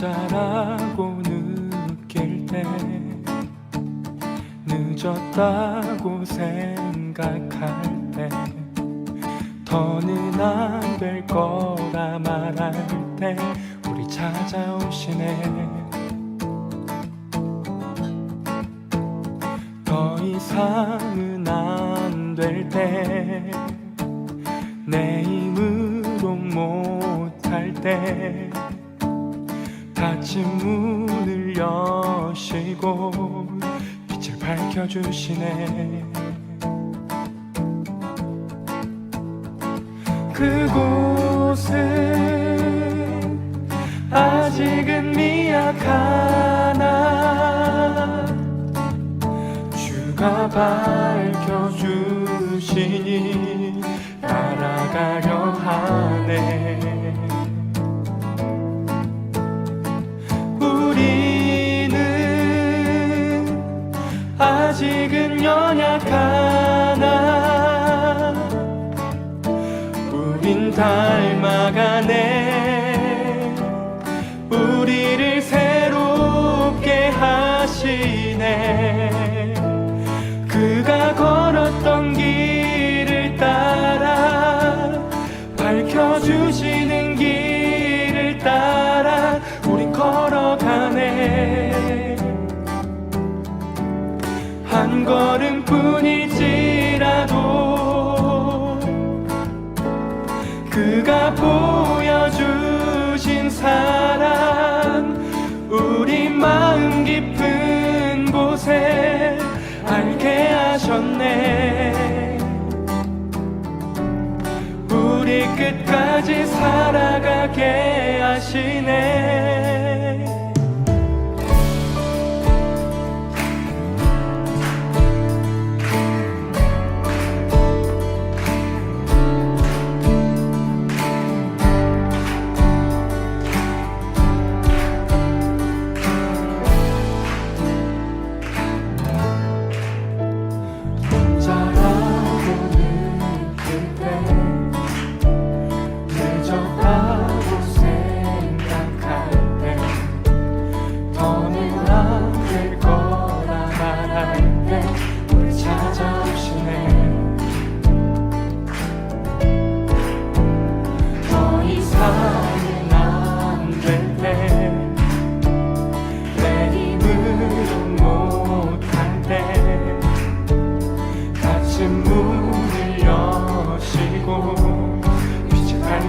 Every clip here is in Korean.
혼자라고 느낄 때 늦었다고 생각할 때 더는 안 될 거라 말할 때 우리 찾아오시네. 더 이상은 안 될 때 내 힘으로 못할 때 닫힌 문을 여시고 빛을 밝혀주시네. 그곳은 아직은 미약하나 주가 밝혀주시니 따라가려 하네. 우리는 아직은 연약하나 우린 닮아가네. 우리를 새롭게 하시네. 그가 걸었던 길을 따라 밝혀주시는 길을 따라 우린 걸어가네. 한 걸음뿐일지라도 그가 보여주신 사랑 우리 마음 깊은 곳에 알게 하셨네. 우리 끝까지 살아가게 하시네.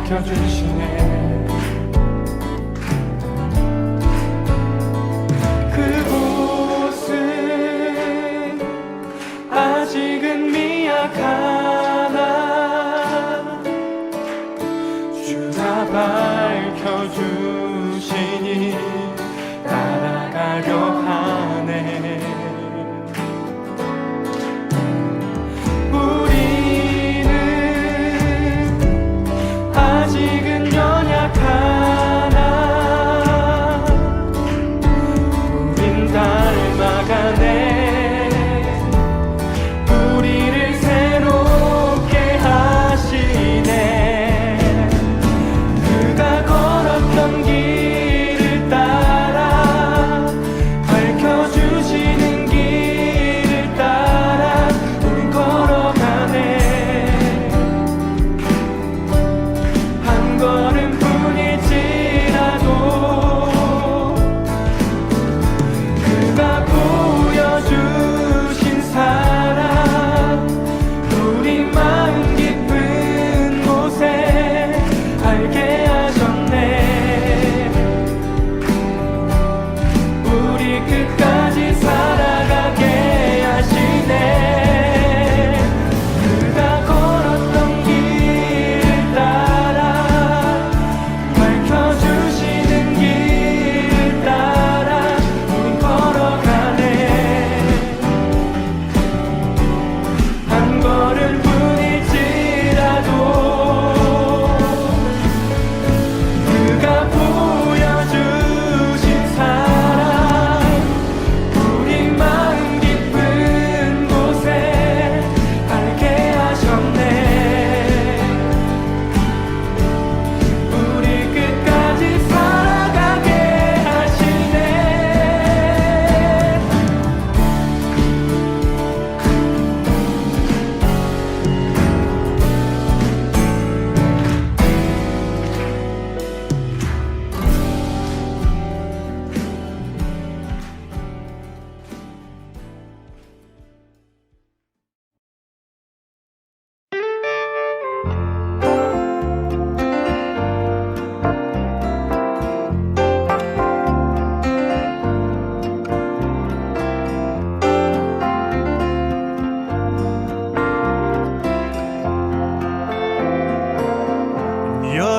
밝혀주시네. 그곳은 아직은 미약하나 주가 밝혀주시니 따라가려 하네. 아직은 연약하나 우린 닮아가네. 우리를 새롭게 하시네. 그가 걸었던 길을 따라 밝혀주시는 길을 따라 우린 걸어가네. 걸음뿐일지라도 그가 보여주신 사랑 우리 마음 깊은 곳에 알게 하셨네. 우리 끝까지 살아가게 하시네.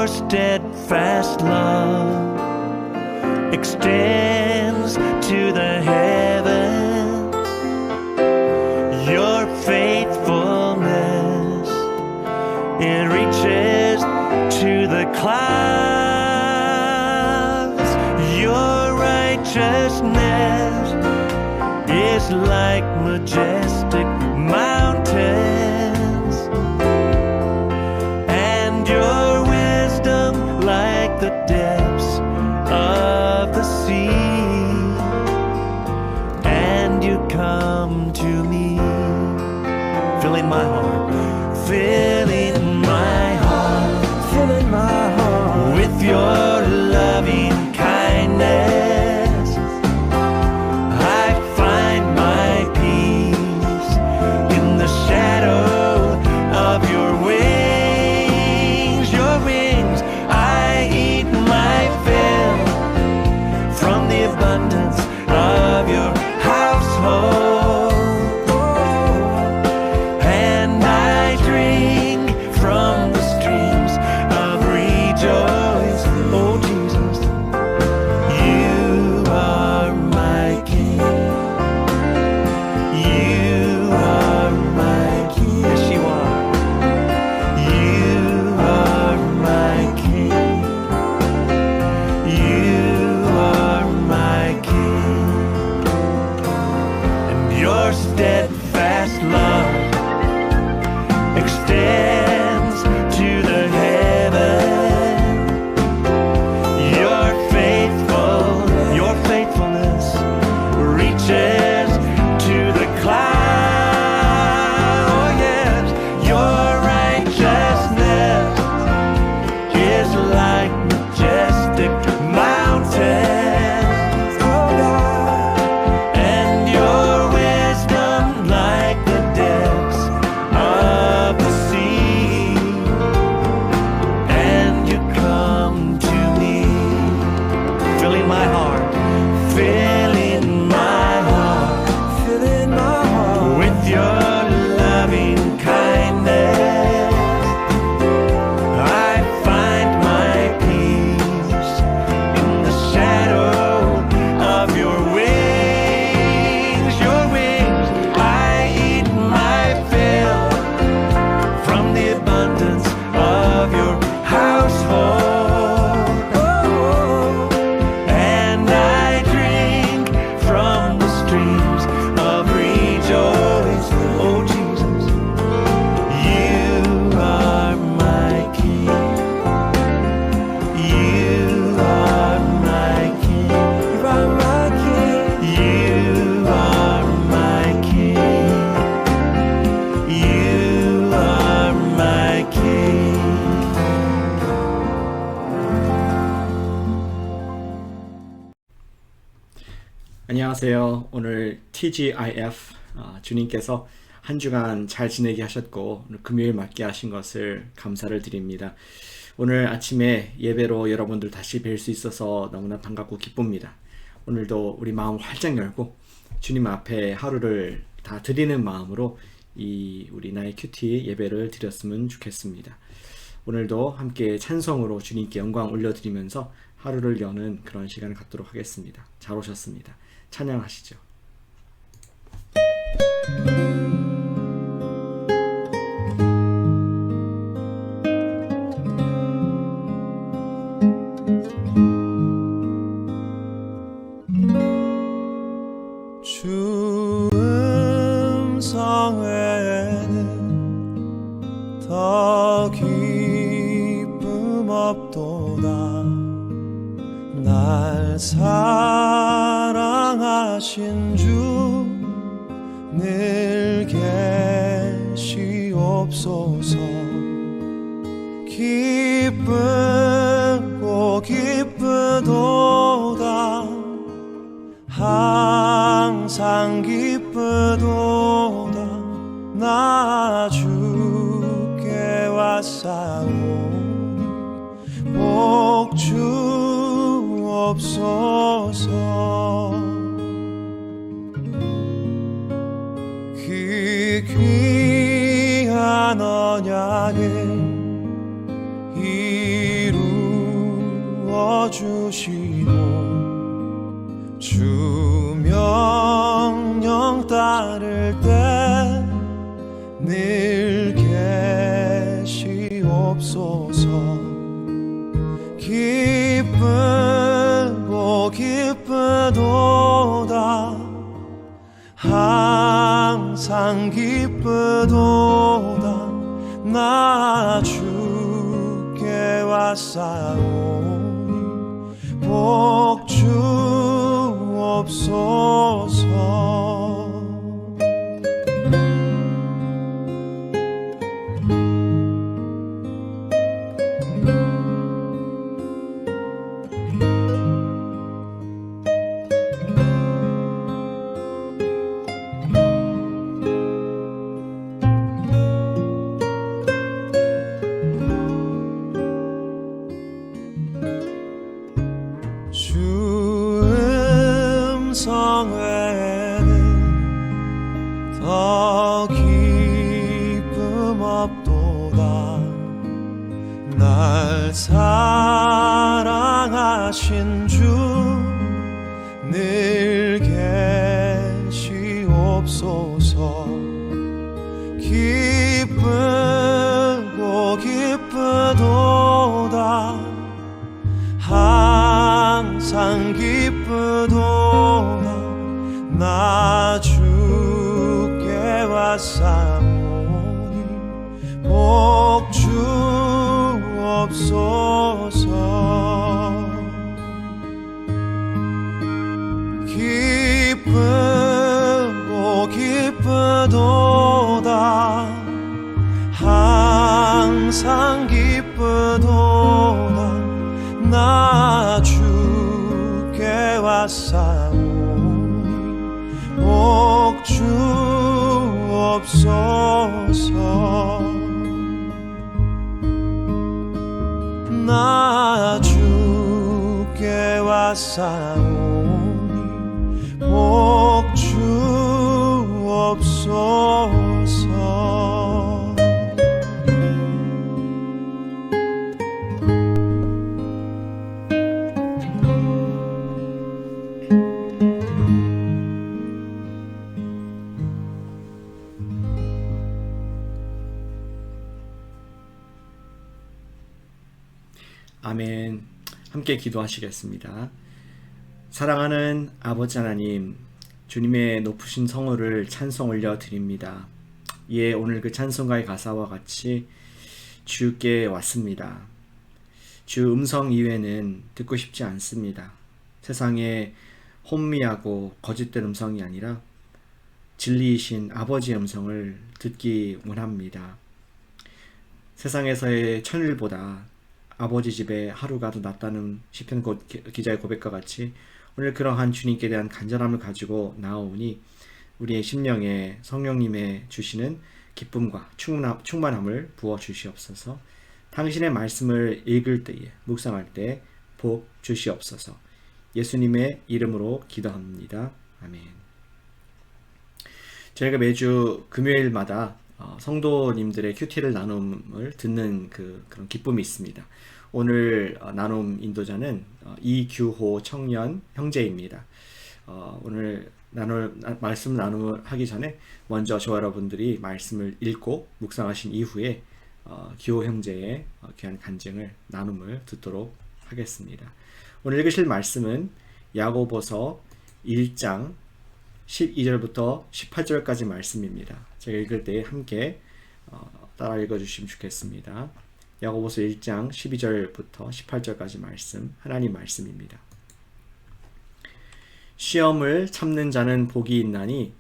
Your steadfast love extends to the heavens. Your faithfulness, it reaches to the clouds. Your righteousness is like majestic mountains, and your wisdom like the depths of the sea. And you come to me, filling my heart, filling my heart, filling my heart with your loving kindness. I find my peace in the shadow of your wings. Your wings, I eat my fill from the abundance of your household, and I drink from the streams of rejoice. Oh Jesus, you are my King. You are my King. Yes, you are. You are my King. You are my King. And your steadfast love extends to the heaven. Your faithfulness reaches to the clouds. Oh yes, your righteousness is like majestic mountains. Oh God, and your wisdom like the depths of the sea. And you come to me, filling my heart, filling my heart, filling my heart with your loving kindness. I find my peace in the shadow of your wings. Your wings, I eat my fill from the abundance of your household, and I drink from the streams of rejoice. Oh Jesus, you are my King. You are my King. You are my King. You are my King. You are my King. 안녕하세요. 오늘 TGIF 주님께서 한 주간 잘 지내게 하셨고 오늘 금요일 맞게 하신 것을 감사를 드립니다. 오늘 아침에 예배로 여러분들 다시 뵐 수 있어서 너무나 반갑고 기쁩니다. 오늘도 우리 마음 활짝 열고 주님 앞에 하루를 다 드리는 마음으로 이 우리 나의 큐티 예배를 드렸으면 좋겠습니다. 오늘도 함께 찬송으로 주님께 영광 올려드리면서 하루를 여는 그런 시간을 갖도록 하겠습니다. 잘 오셨습니다. 찬양하시죠. 주 음성 외에는 더 기쁨 없도다. 날 사랑하신 주 늘 계시옵소서. 기쁘고 기쁘도다. 항상 기쁘도다. 나 주께 왔사오니 복 주옵소서. 귀한 언약을 이루 지켜주시고 주 명령 따를 때 늘 계시옵소서. 기쁘고 기쁘도다 항상 기쁘도다 나 주께 왔사오니 복 주옵소서. 주 음성 외에는 더 기쁨 없도다. 날 사랑하신 주 늘 계시옵소서. 기쁘고 기쁘도다 항상 기쁘도다 나 주께 왔사오니 복 주옵소서. 기쁘고 기쁘도다 항상 기쁘도다 나 주께 왔사오니 복 주옵소서. 나 주께 왔사오니 복 주옵소서. 아멘. 함께 기도하시겠습니다. 사랑하는 아버지 하나님, 주님의 높으신 성호를 찬송 올려 드립니다. 예, 오늘 그 찬송가의 가사와 같이 주께 왔습니다. 주 음성 이외에는 듣고 싶지 않습니다. 세상에 혼미하고 거짓된 음성이 아니라 진리이신 아버지의 음성을 듣기 원합니다. 세상에서의 천일보다 아버지 집에 하루가 더 낫다는 시편 기자의 고백과 같이 오늘 그러한 주님께 대한 간절함을 가지고 나오니 우리의 심령에 성령님의 주시는 기쁨과 충만함을 부어 주시옵소서. 당신의 말씀을 읽을 때에 묵상할 때 복 주시옵소서. 예수님의 이름으로 기도합니다. 아멘. 저희가 매주 금요일마다 성도님들의 큐티를 나눔을 듣는 그런 기쁨이 있습니다. 오늘 나눔 인도자는 이규호 청년 형제입니다. 오늘 말씀 나눔을 하기 전에 먼저 저와 여러분들이 말씀을 읽고 묵상하신 이후에 규호 형제의 귀한 간증을 나눔을 듣도록 하겠습니다. 오늘 읽으실 말씀은 야고보서 1장 12절부터 18절까지 말씀입니다. 제가 읽을 때 함께 따라 읽어주시면 좋겠습니다. 야고보서 1장 12절부터 18절까지 말씀, 하나님 말씀입니다. 시험을 참는 자는 복이 있나니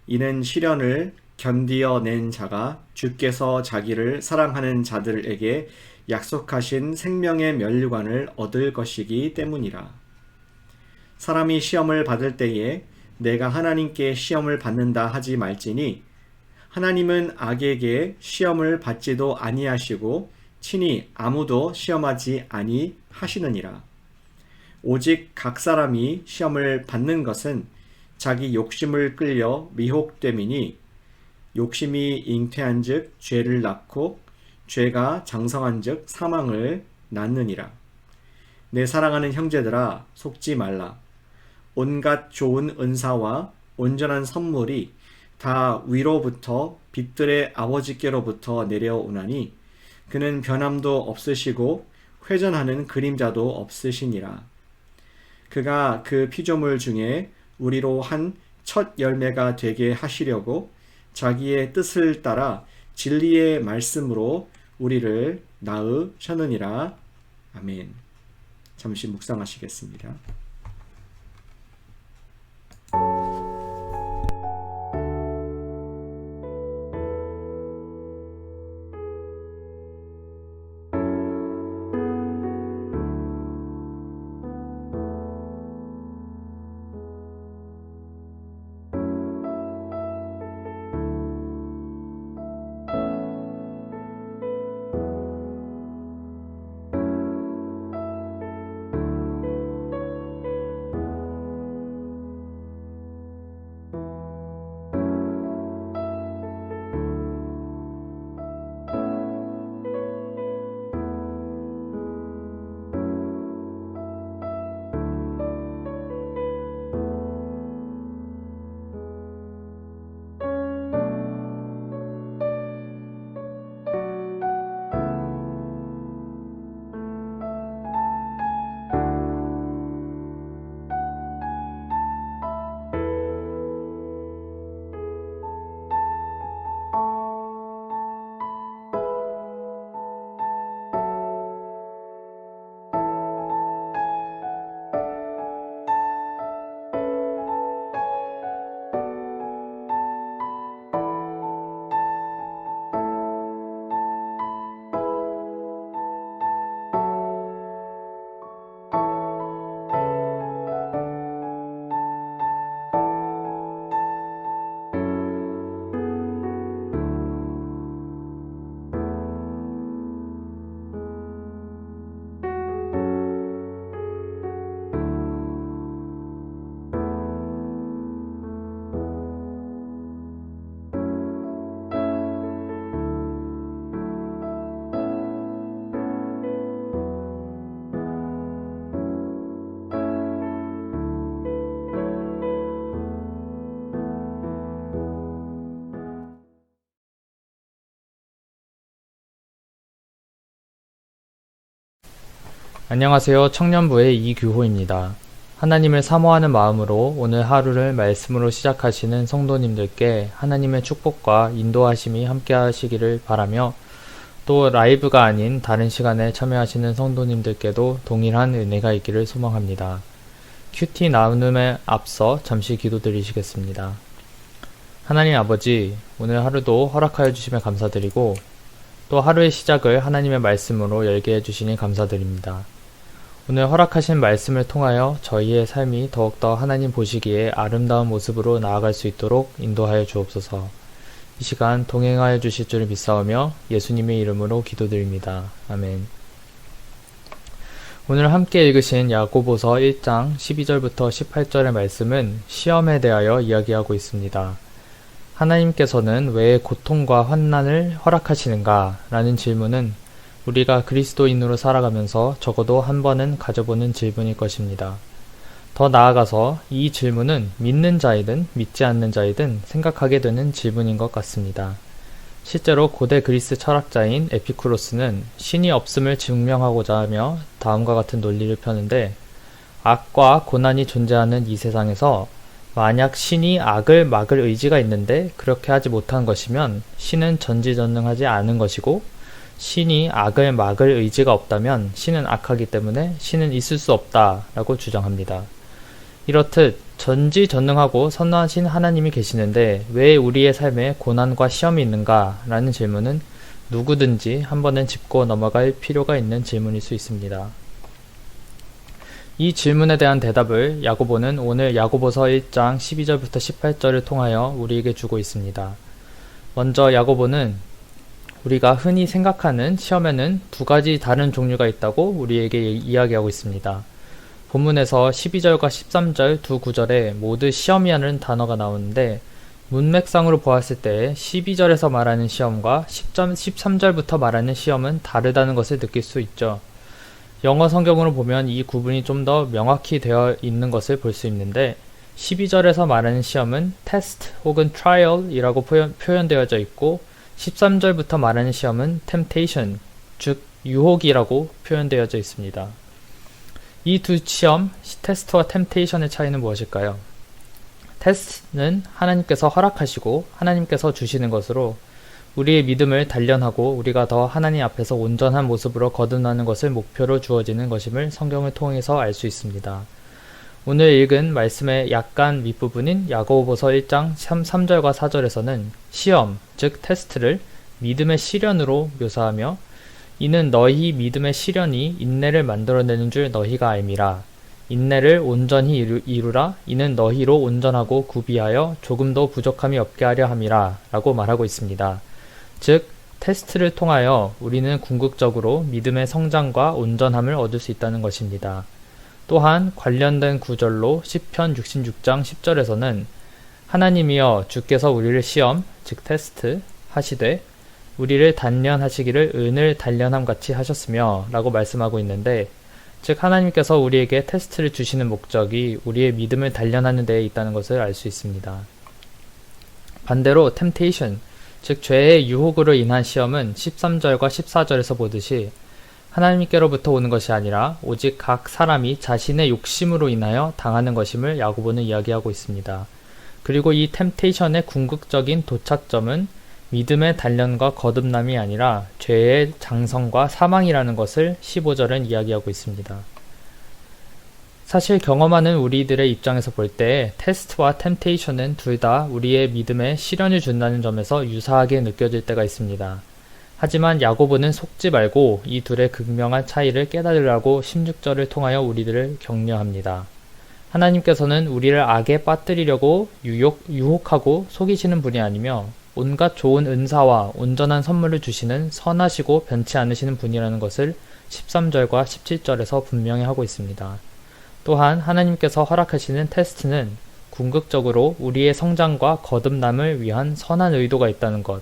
이는 시련을 견디어 낸 자가 주께서 자기를 사랑하는 자들에게 약속하신 생명의 면류관을 얻을 것이기 때문이라. 사람이 시험을 받을 때에 내가 하나님께 시험을 받는다 하지 말지니 하나님은 악에게 시험을 받지도 아니하시고 친히 아무도 시험하지 아니하시느니라. 오직 각 사람이 시험을 받는 것은 자기 욕심을 끌려 미혹됨이니 욕심이 잉태한즉 죄를 낳고 죄가 장성한즉 사망을 낳느니라. 내 사랑하는 형제들아, 속지 말라. 온갖 좋은 은사와 온전한 선물이 다 위로부터 빛들의 아버지께로부터 내려오나니 그는 변함도 없으시고 회전하는 그림자도 없으시니라. 그가 그 피조물 중에 우리로 한 첫 열매가 되게 하시려고 자기의 뜻을 따라 진리의 말씀으로 우리를 낳으셨느니라. 아멘. 잠시 묵상하시겠습니다. 안녕하세요. 청년부의 이규호입니다. 하나님을 사모하는 마음으로 오늘 하루를 말씀으로 시작하시는 성도님들께 하나님의 축복과 인도하심이 함께 하시기를 바라며 또 라이브가 아닌 다른 시간에 참여하시는 성도님들께도 동일한 은혜가 있기를 소망합니다. 큐티 나눔에 앞서 잠시 기도드리시겠습니다. 하나님 아버지, 오늘 하루도 허락하여 주시며 감사드리고 또 하루의 시작을 하나님의 말씀으로 열게 해주시니 감사드립니다. 오늘 허락하신 말씀을 통하여 저희의 삶이 더욱더 하나님 보시기에 아름다운 모습으로 나아갈 수 있도록 인도하여 주옵소서. 이 시간 동행하여 주실 줄을 믿사오며 예수님의 이름으로 기도드립니다. 아멘. 오늘 함께 읽으신 야고보서 1장 12절부터 18절의 말씀은 시험에 대하여 이야기하고 있습니다. 하나님께서는 왜 고통과 환난을 허락하시는가? 라는 질문은 우리가 그리스도인으로 살아가면서 적어도 한 번은 가져보는 질문일 것입니다. 더 나아가서 이 질문은 믿는 자이든 믿지 않는 자이든 생각하게 되는 질문인 것 같습니다. 실제로 고대 그리스 철학자인 에피쿠로스는 신이 없음을 증명하고자 하며 다음과 같은 논리를 펴는데, 악과 고난이 존재하는 이 세상에서 만약 신이 악을 막을 의지가 있는데 그렇게 하지 못한 것이면 신은 전지전능하지 않은 것이고, 신이 악을 막을 의지가 없다면 신은 악하기 때문에 신은 있을 수 없다라고 주장합니다. 이렇듯 전지전능하고 선하신 하나님이 계시는데 왜 우리의 삶에 고난과 시험이 있는가? 라는 질문은 누구든지 한 번은 짚고 넘어갈 필요가 있는 질문일 수 있습니다. 이 질문에 대한 대답을 야고보는 오늘 야고보서 1장 12절부터 18절을 통하여 우리에게 주고 있습니다. 먼저 야고보는 우리가 흔히 생각하는 시험에는 두 가지 다른 종류가 있다고 우리에게 이야기하고 있습니다. 본문에서 12절과 13절 두 구절에 모두 시험이라는 단어가 나오는데, 문맥상으로 보았을 때 12절에서 말하는 시험과 13절부터 말하는 시험은 다르다는 것을 느낄 수 있죠. 영어 성경으로 보면 이 구분이 좀 더 명확히 되어 있는 것을 볼 수 있는데 12절에서 말하는 시험은 test 혹은 trial이라고 표현되어져 있고 13절부터 말하는 시험은 temptation, 즉 유혹이라고 표현되어져 있습니다. 이 두 시험, 테스트와 템테이션의 차이는 무엇일까요? 테스트는 하나님께서 허락하시고 하나님께서 주시는 것으로 우리의 믿음을 단련하고 우리가 더 하나님 앞에서 온전한 모습으로 거듭나는 것을 목표로 주어지는 것임을 성경을 통해서 알 수 있습니다. 오늘 읽은 말씀의 약간 윗부분인 야고보서 1장 3절과 4절에서는 시험, 즉 테스트를 믿음의 시련으로 묘사하며 이는 너희 믿음의 시련이 인내를 만들어내는 줄 너희가 알미라. 인내를 온전히 이루라. 이는 너희로 온전하고 구비하여 조금도 부족함이 없게 하려 함이라. 라고 말하고 있습니다. 즉 테스트를 통하여 우리는 궁극적으로 믿음의 성장과 온전함을 얻을 수 있다는 것입니다. 또한 관련된 구절로 시편 66장 10절에서는 하나님이여 주께서 우리를 시험, 즉 테스트 하시되 우리를 단련하시기를 은을 단련함 같이 하셨으며 라고 말씀하고 있는데 즉 하나님께서 우리에게 테스트를 주시는 목적이 우리의 믿음을 단련하는 데에 있다는 것을 알 수 있습니다. 반대로 temptation, 즉 죄의 유혹으로 인한 시험은 13절과 14절에서 보듯이 하나님께로부터 오는 것이 아니라 오직 각 사람이 자신의 욕심으로 인하여 당하는 것임을 야고보는 이야기하고 있습니다. 그리고 이 템테이션의 궁극적인 도착점은 믿음의 단련과 거듭남이 아니라 죄의 장성과 사망이라는 것을 15절은 이야기하고 있습니다. 사실 경험하는 우리들의 입장에서 볼 때 테스트와 템테이션은 둘 다 우리의 믿음에 시련을 준다는 점에서 유사하게 느껴질 때가 있습니다. 하지만 야고보는 속지 말고 이 둘의 극명한 차이를 깨달으라고 16절을 통하여 우리들을 격려합니다. 하나님께서는 우리를 악에 빠뜨리려고 유혹하고 속이시는 분이 아니며 온갖 좋은 은사와 온전한 선물을 주시는 선하시고 변치 않으시는 분이라는 것을 13절과 17절에서 분명히 하고 있습니다. 또한 하나님께서 허락하시는 테스트는 궁극적으로 우리의 성장과 거듭남을 위한 선한 의도가 있다는 것,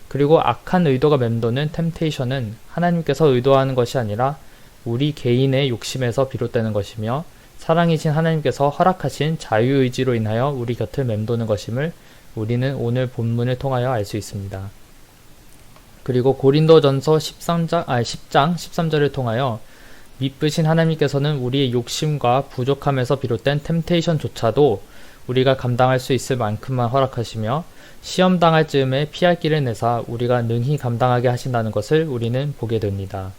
그리고 악한 의도가 맴도는 템테이션은 하나님께서 의도하는 것이 아니라 우리 개인의 욕심에서 비롯되는 것이며 사랑이신 하나님께서 허락하신 자유의지로 인하여 우리 곁을 맴도는 것임을 우리는 오늘 본문을 통하여 알 수 있습니다. 그리고 고린도전서 10장 13절을 통하여 미쁘신 하나님께서는 우리의 욕심과 부족함에서 비롯된 템테이션조차도 우리가 감당할 수 있을 만큼만 허락하시며 시험 당할 즈음에 피할 길을 내사 우리가 능히 감당하게 하신다는 것을 우리는 보게 됩니다.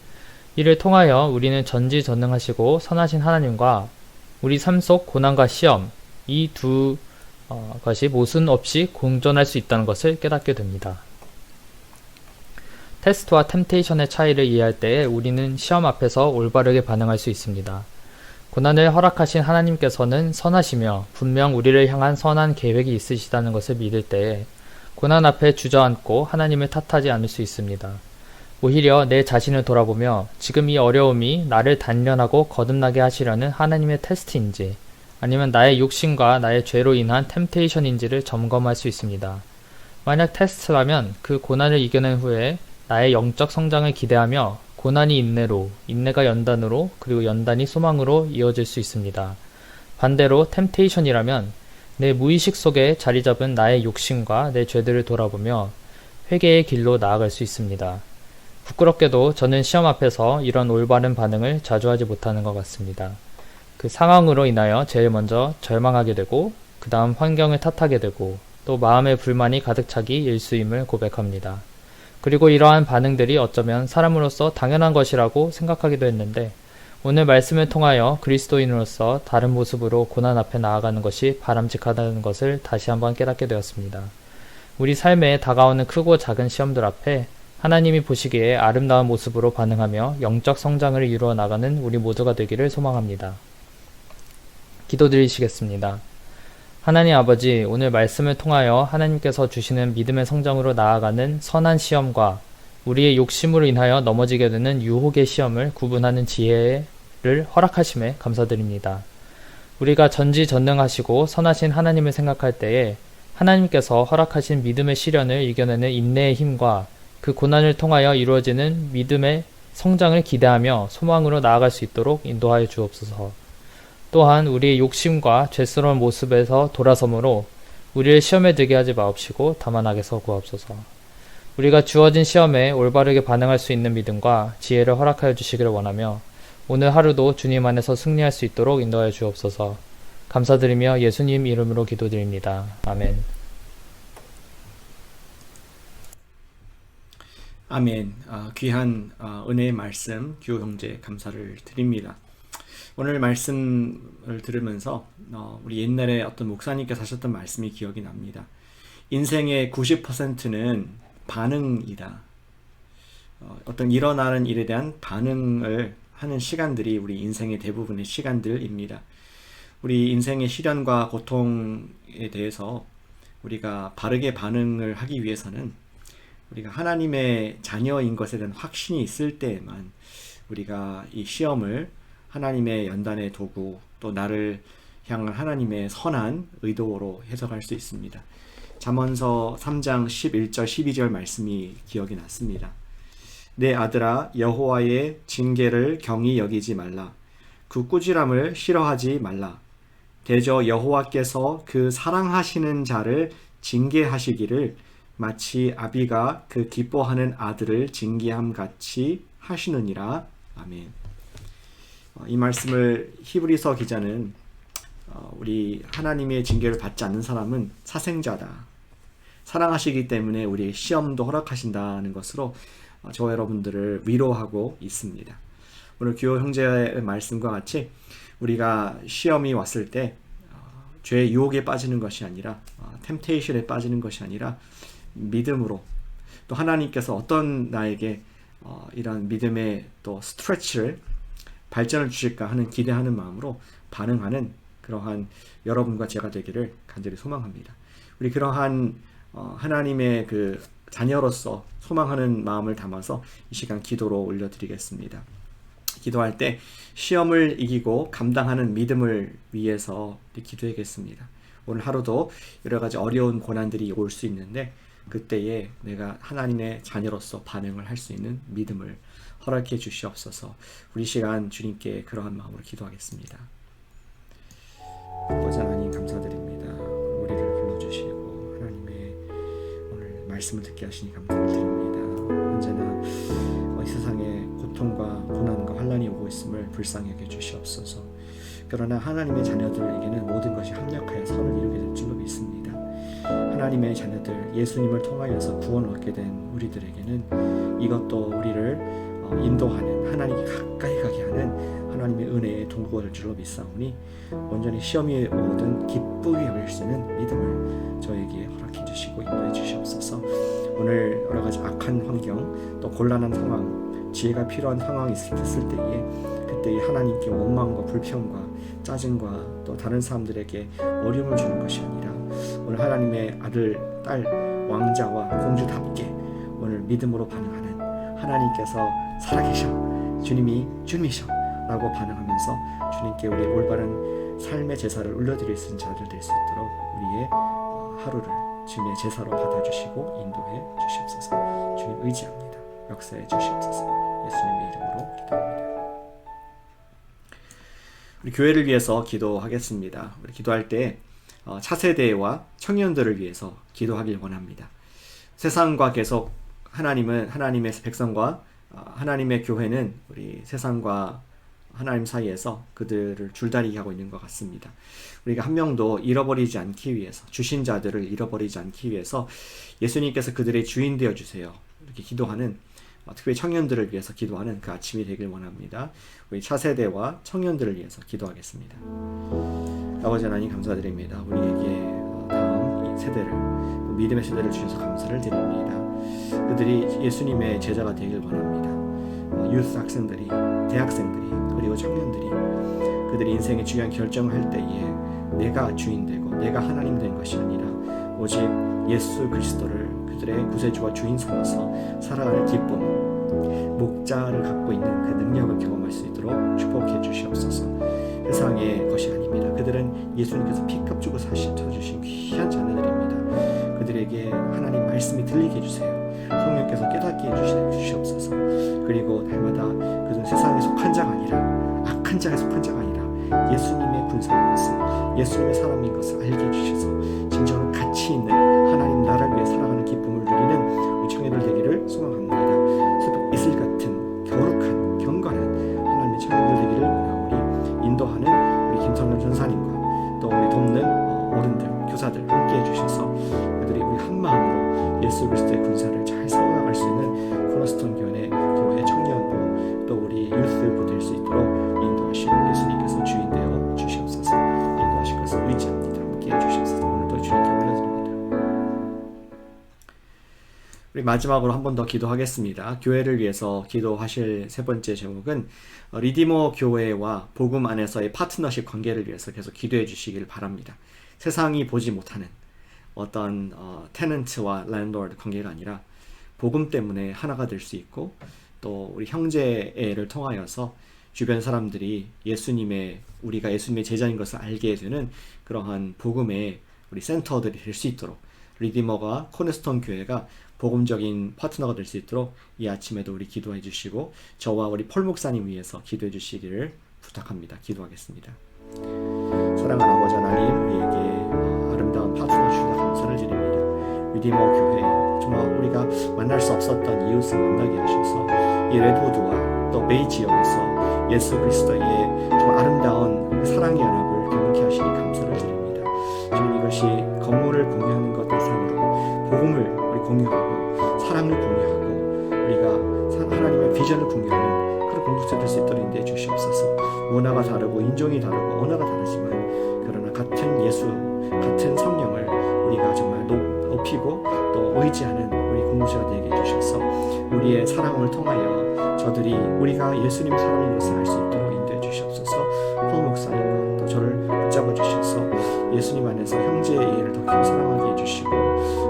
이를 통하여 우리는 전지전능하시고 선하신 하나님과 우리 삶 속 고난과 시험, 이 두 것이 모순 없이 공존할 수 있다는 것을 깨닫게 됩니다. 테스트와 템테이션의 차이를 이해할 때에 우리는 시험 앞에서 올바르게 반응할 수 있습니다. 고난을 허락하신 하나님께서는 선하시며 분명 우리를 향한 선한 계획이 있으시다는 것을 믿을 때에 고난 앞에 주저앉고 하나님을 탓하지 않을 수 있습니다. 오히려 내 자신을 돌아보며 지금 이 어려움이 나를 단련하고 거듭나게 하시려는 하나님의 테스트인지 아니면 나의 욕심과 나의 죄로 인한 템테이션인지를 점검할 수 있습니다. 만약 테스트라면 그 고난을 이겨낸 후에 나의 영적 성장을 기대하며 고난이 인내로, 인내가 연단으로, 그리고 연단이 소망으로 이어질 수 있습니다. 반대로 템테이션이라면 내 무의식 속에 자리 잡은 나의 욕심과 내 죄들을 돌아보며 회개의 길로 나아갈 수 있습니다. 부끄럽게도 저는 시험 앞에서 이런 올바른 반응을 자주 하지 못하는 것 같습니다. 그 상황으로 인하여 제일 먼저 절망하게 되고 그 다음 환경을 탓하게 되고 또 마음의 불만이 가득 차기 일수임을 고백합니다. 그리고 이러한 반응들이 어쩌면 사람으로서 당연한 것이라고 생각하기도 했는데 오늘 말씀을 통하여 그리스도인으로서 다른 모습으로 고난 앞에 나아가는 것이 바람직하다는 것을 다시 한번 깨닫게 되었습니다. 우리 삶에 다가오는 크고 작은 시험들 앞에 하나님이 보시기에 아름다운 모습으로 반응하며 영적 성장을 이루어 나가는 우리 모두가 되기를 소망합니다. 기도드리시겠습니다. 하나님 아버지, 오늘 말씀을 통하여 하나님께서 주시는 믿음의 성장으로 나아가는 선한 시험과 우리의 욕심으로 인하여 넘어지게 되는 유혹의 시험을 구분하는 지혜를 허락하심에 감사드립니다. 우리가 전지전능하시고 선하신 하나님을 생각할 때에 하나님께서 허락하신 믿음의 시련을 이겨내는 인내의 힘과 그 고난을 통하여 이루어지는 믿음의 성장을 기대하며 소망으로 나아갈 수 있도록 인도하여 주옵소서. 또한 우리의 욕심과 죄스러운 모습에서 돌아섬으로 우리를 시험에 들게 하지 마옵시고 다만 악에서 구하옵소서. 우리가 주어진 시험에 올바르게 반응할 수 있는 믿음과 지혜를 허락하여 주시기를 원하며 오늘 하루도 주님 안에서 승리할 수 있도록 인도하여 주옵소서. 감사드리며 예수님 이름으로 기도드립니다. 아멘. 아멘. 귀한 은혜의 말씀 규호 형제 감사를 드립니다. 오늘 말씀을 들으면서 우리 옛날에 어떤 목사님께서 하셨던 말씀이 기억이 납니다. 인생의 90%는 반응이다. 어떤 일어나는 일에 대한 반응을 하는 시간들이 우리 인생의 대부분의 시간들입니다. 우리 인생의 시련과 고통에 대해서 우리가 바르게 반응을 하기 위해서는 우리가 하나님의 자녀인 것에 대한 확신이 있을 때에만 우리가 이 시험을 하나님의 연단의 도구, 또 나를 향한 하나님의 선한 의도로 해석할 수 있습니다. 잠언서 3장 11절 12절 말씀이 기억이 났습니다. 내 아들아, 여호와의 징계를 경히 여기지 말라. 그 꾸지람을 싫어하지 말라. 대저 여호와께서 그 사랑하시는 자를 징계하시기를 마치 아비가 그 기뻐하는 아들을 징계함 같이 하시느니라. 아멘. 이 말씀을 히브리서 기자는 우리 하나님의 징계를 받지 않는 사람은 사생자다. 사랑하시기 때문에 우리의 시험도 허락하신다는 것으로 저와 여러분들을 위로하고 있습니다. 오늘 규호 형제의 말씀과 같이 우리가 시험이 왔을 때 죄의 유혹에 빠지는 것이 아니라 템테이션에 빠지는 것이 아니라 믿음으로, 또 하나님께서 어떤 나에게 이런 믿음의 또 스트레치를 발전을 주실까 하는 기대하는 마음으로 반응하는 그러한 여러분과 제가 되기를 간절히 소망합니다. 우리 그러한 하나님의 그 자녀로서 소망하는 마음을 담아서 이 시간 기도로 올려드리겠습니다. 기도할 때 시험을 이기고 감당하는 믿음을 위해서 기도하겠습니다. 오늘 하루도 여러 가지 어려운 고난들이 올 수 있는데 그때에 내가 하나님의 자녀로서 반응을 할 수 있는 믿음을 허락해 주시옵소서. 우리 시간 주님께 그러한 마음으로 기도하겠습니다. 아버지 하나님 감사드립니다. 우리를 불러주시고 하나님의 오늘 말씀을 듣게 하시니 감사를 드립니다. 언제나 이 세상에 고통과 고난과 환난이 오고 있음을 불쌍히 여겨 주시옵소서. 그러나 하나님의 자녀들에게는 모든 것이 합력하여 선을 이루게 될 줄로 믿습니다. 하나님의 자녀들, 예수님을 통하여서 구원을 얻게 된 우리들에게는 이것도 우리를 인도하는, 하나님께 가까이 가게 하는 하나님의 은혜의 동거가 될 줄로 믿사오니 온전히 시험이 오든 기쁘게 여길 수 있는 믿음을 저에게 허락해 주시고 인도해 주시옵소서. 오늘 여러 가지 악한 환경, 또 곤란한 상황, 지혜가 필요한 상황이 있을 때에 그때에 하나님께 원망과 불평과 짜증과 또 다른 사람들에게 어려움을 주는 것이 아니라 오늘 하나님의 아들, 딸, 왕자와 공주답게 오늘 믿음으로 반응하는 하나님께서 살아계셔, 주님이 주님이셔 라고 반응하면서 주님께 우리의 올바른 삶의 제사를 올려드릴 수 있는 자들 될 수 있도록 우리의 하루를 주님의 제사로 받아주시고 인도해 주시옵소서. 주님 의지합니다. 역사해 주시옵소서. 예수님의 이름으로 기도합니다. 우리 교회를 위해서 기도하겠습니다. 우리 기도할 때 차세대와 청년들을 위해서 기도하길 원합니다. 세상과 계속 하나님은, 하나님의 백성과 하나님의 교회는 우리 세상과 하나님 사이에서 그들을 줄다리기 하고 있는 것 같습니다. 우리가 한 명도 잃어버리지 않기 위해서, 주신 자들을 잃어버리지 않기 위해서 예수님께서 그들의 주인 되어 주세요. 이렇게 기도하는, 특별히 청년들을 위해서 기도하는 그 아침이 되길 원합니다. 우리 차세대와 청년들을 위해서 기도하겠습니다. 아버지 하나님 감사드립니다. 우리에게 다음 이 세대를, 믿음의 세대를 주셔서 감사를 드립니다. 그들이 예수님의 제자가 되길 원합니다. 유스 학생들이, 대학생들이, 그리고 청년들이 그들이 인생의 중요한 결정을 할 때에 내가 주인 되고 내가 하나님 된 것이 아니라 오직 예수 그리스도를 그들의 구세주와 주인 삼아서 살아가는 기쁨, 목자를 갖고 있는 그 능력을 경험할 수 있도록 축복해 주시옵소서. 세상의 것이 아닙니다. 그들은 예수님께서 피값 주고 사셔주신 귀한 자녀들입니다. 그들에게 하나님 말씀이 들리게 해주세요. 성령께서 깨닫게 해주시옵소서. 그리고 날마다 그들은 세상에 속한 자가 아니라, 악한 자에 속한 자가 아니라 예수님의 군사인 것을, 예수님의 사람인 것을 알게 해주셔서 진정한 가치 있는 하나님 나라를 위해 살아가는 기쁨을 누리는 우리 청년들 되기를 소망합니다. 새벽 이슬 같은 거룩한 경건한 하나님의 청년들 되기를 원하오니, 인도하는 우리 김성년 전사님과 또 우리 돕는 어른들, 교사들 함께 해주셔서 그들이 우리 한 마음으로 예수 그리스도의 군사를 잘 세워나갈 수 있는 코너스톤 교회 청년부 또 우리 유스부 될 수 있도록 인도하시고, 예수님께서 주인 되어 주시옵소서. 인도하실 것을 의지합니다. 함께 해주시옵소서. 오늘도 주님께 올려드립니다. 우리 마지막으로 한 번 더 기도하겠습니다. 교회를 위해서 기도하실 세 번째 제목은 리디머 교회와 복음 안에서의 파트너십 관계를 위해서 계속 기도해 주시길 바랍니다. 세상이 보지 못하는 어떤 테넌트와 랜드로드 관계가 아니라 복음 때문에 하나가 될 수 있고, 또 우리 형제를 통하여서 주변 사람들이 우리가 예수님의 제자인 것을 알게 되는 그러한 복음의 우리 센터들이 될 수 있도록, 리디머가 코너스톤 교회가 복음적인 파트너가 될 수 있도록 이 아침에도 우리 기도해 주시고, 저와 우리 폴 목사님 위해서 기도해 주시기를 부탁합니다. 기도하겠습니다. 사랑하는 아버지 하나님, 우리에게 아름다운 파트너 주셔서 감사를 드립니다. 리디머 교회, 정말 우리가 만날 수 없었던 이웃을 만나게 하셔서 이 레드우드와 또 베이 지역에서 예수 그리스도의 정말 아름다운 사랑의 연합을 경험케 하시니 감사를 드립니다. 주님, 이것이 건물을 공유하는 것 이상으로 복음을 우리 공유하고 사랑을 공유하고 우리가 하나님의 비전을 공유하는 그런 공동체 될 수 있도록 인도해 주시옵소서. 문화가 다르고 인종이 다르고 언어가 다르지만 그러나 같은 예수, 같은 성령을 우리가 정말 높이고 또 의지하는 우리 공동체가 되게 해주셔서 우리의 사랑을 통하여 저들이 우리가 예수님 사람인 것을 알 수 있도록 인도해 주시옵소서. 폴 목사님과 또 저를 붙잡아 주셔서 예수님 안에서 형제의 일을 더 깊이 사랑하게 해주시고,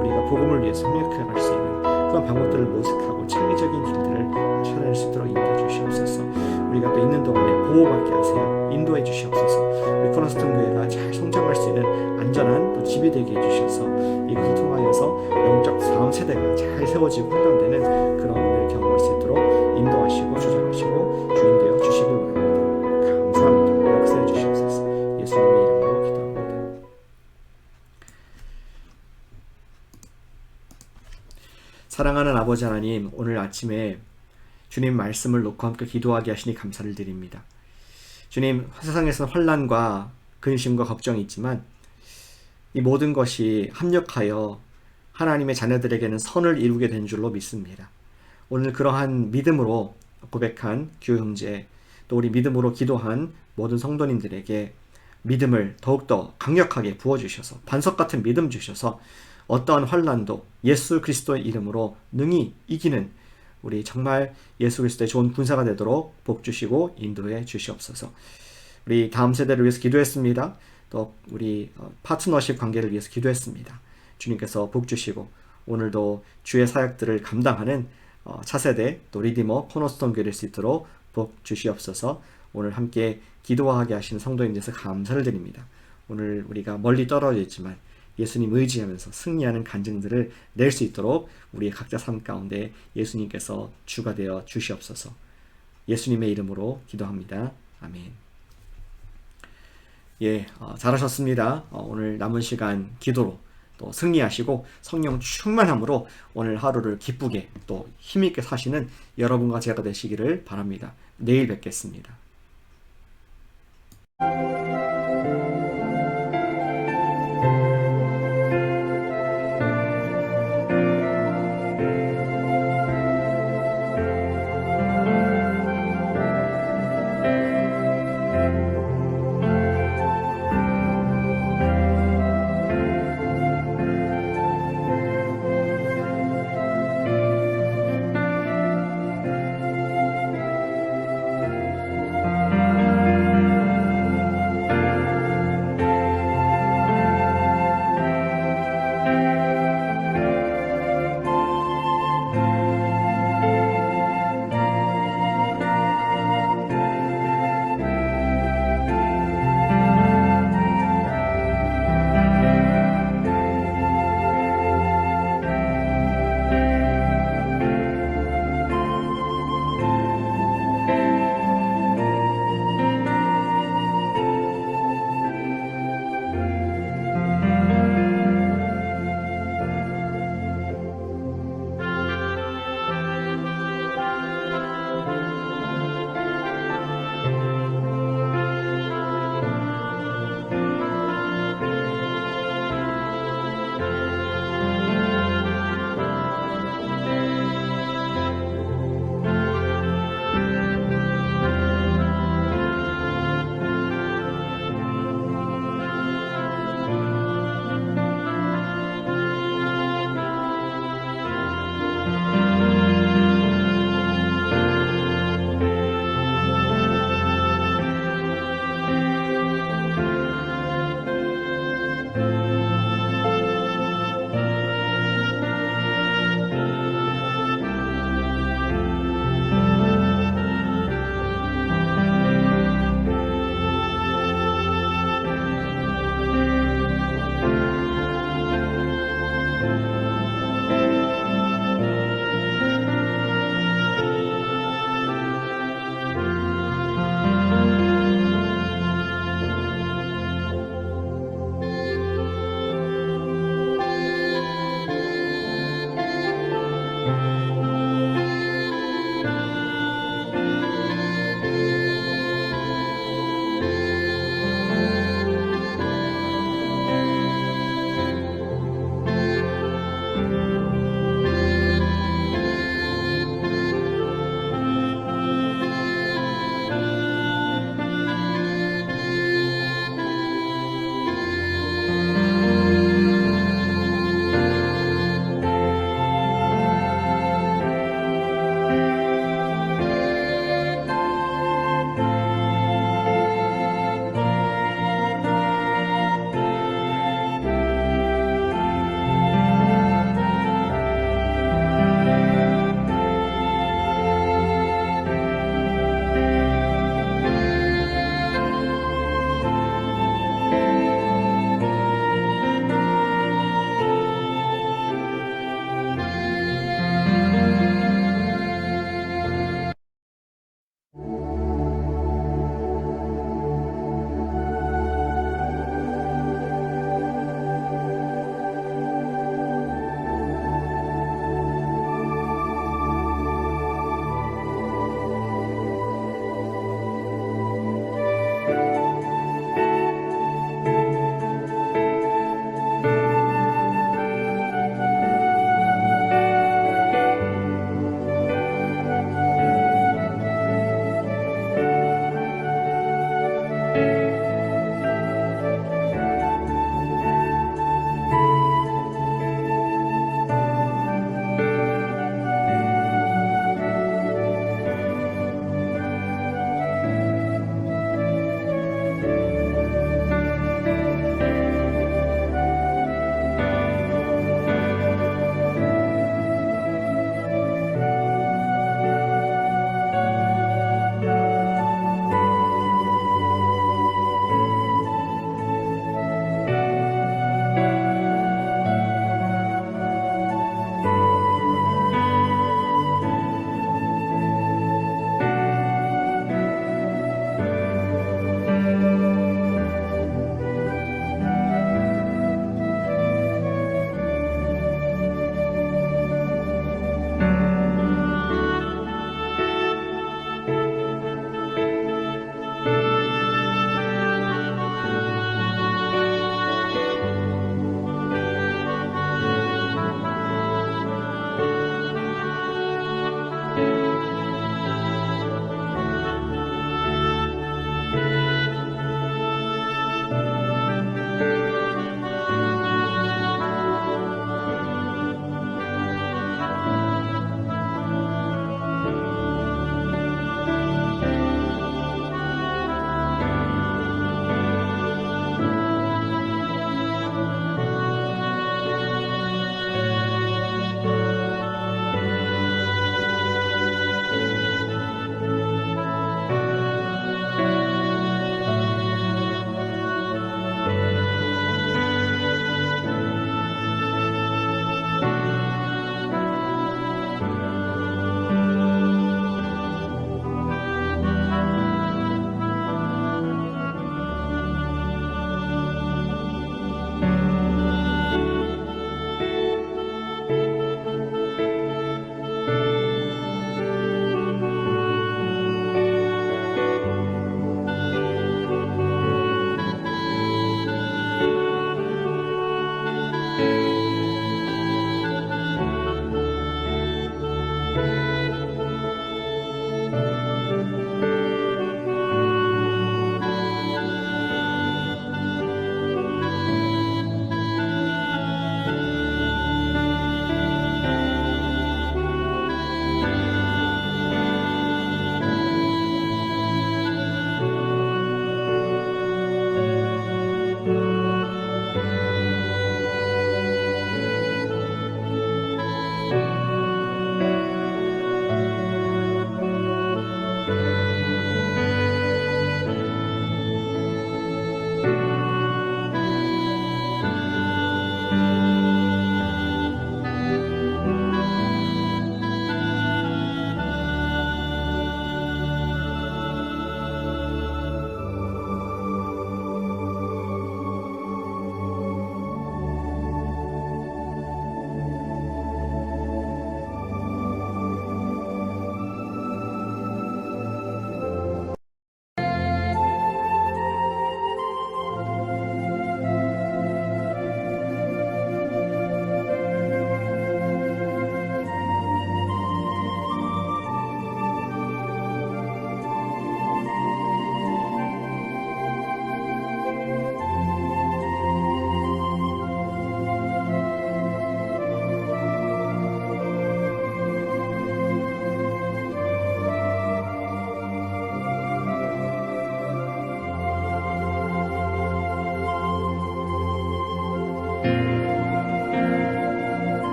우리가 복음을 위해서 협력해 갈 수 있는 그런 방법들을 모색하고 창의적인 길들을 찾아낼 수 있도록 인도해 주시옵소서. 우리가 또 있는 동안에 보호받게 하세요. 인도해 주시옵소서. 우리 코너스톤 교회가 잘 성장할 수 있는 안전한 또 집이 되게 해주셔서 이것을 통하여서 영적 다음 세대가 잘 세워지고 훈련되는 그런 은혜를 경험할 수 있도록 인도하시고 주장하시고 주인 되어 주시길 원합니다. 감사합니다. 역사해 주시옵소서. 예수님의 이름으로 기도합니다. 사랑하는 아버지 하나님, 오늘 아침에 주님 말씀을 놓고 함께 기도하게 하시니 감사를 드립니다. 주님, 세상에서는 환난과 근심과 걱정이 있지만 이 모든 것이 합력하여 하나님의 자녀들에게는 선을 이루게 된 줄로 믿습니다. 오늘 그러한 믿음으로 고백한 교회 형제, 또 우리 믿음으로 기도한 모든 성도님들에게 믿음을 더욱더 강력하게 부어주셔서 반석 같은 믿음 주셔서 어떠한 환난도 예수 그리스도의 이름으로 능히 이기는 우리 정말 예수 그리스도의 좋은 군사가 되도록 복 주시고 인도해 주시옵소서. 우리 다음 세대를 위해서 기도했습니다. 또 우리 파트너십 관계를 위해서 기도했습니다. 주님께서 복 주시고 오늘도 주의 사역들을 감당하는 차세대 또 리디머 코너스톤 교회 될 수 있도록 복 주시옵소서. 오늘 함께 기도하게 하시는 성도님께서 감사를 드립니다. 오늘 우리가 멀리 떨어져 있지만 예수님 의지하면서 승리하는 간증들을 낼 수 있도록 우리의 각자 삶 가운데 예수님께서 주가 되어 주시옵소서. 예수님의 이름으로 기도합니다. 아멘. 잘하셨습니다. 오늘 남은 시간 기도로 또 승리하시고 성령 충만함으로 오늘 하루를 기쁘게 또 힘있게 사시는 여러분과 제가 되시기를 바랍니다. 내일 뵙겠습니다.